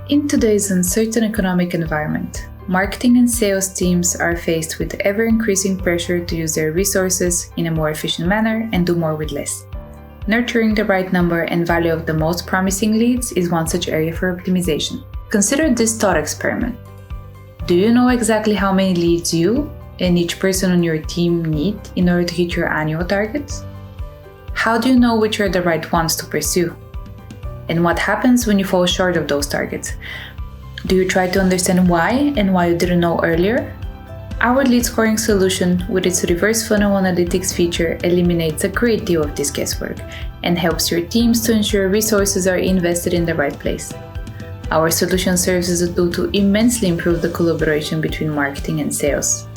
In today's uncertain economic environment, marketing and sales teams are faced with ever-increasing pressure to use their resources in a more efficient manner and do more with less. Nurturing the right number and value of the most promising leads is one such area for optimization. Consider this thought experiment. Do you know exactly how many leads you and each person on your team need in order to hit your annual targets? How do you know which are the right ones to pursue? And what happens when you fall short of those targets? Do you try to understand why and why you didn't know earlier? Our lead scoring solution with its reverse funnel analytics feature eliminates a great deal of this guesswork and helps your teams to ensure resources are invested in the right place. Our solution serves as a tool to immensely improve the collaboration between marketing and sales.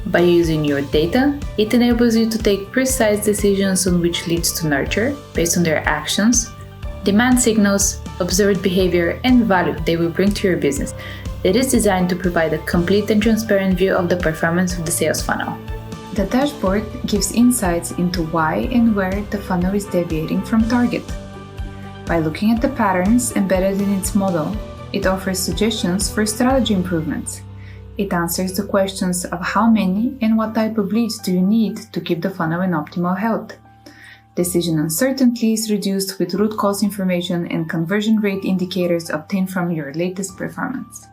By using your data, it enables you to take precise decisions on which leads to nurture based on their actions, demand signals, observed behavior, and value they will bring to your business. It is designed to provide a complete and transparent view of the performance of the sales funnel. The dashboard gives insights into why and where the funnel is deviating from target. By looking at the patterns embedded in its model, it offers suggestions for strategy improvements. It answers the questions of how many and what type of leads do you need to keep the funnel in optimal health. Decision uncertainty is reduced with root cause information and conversion rate indicators obtained from your latest performance.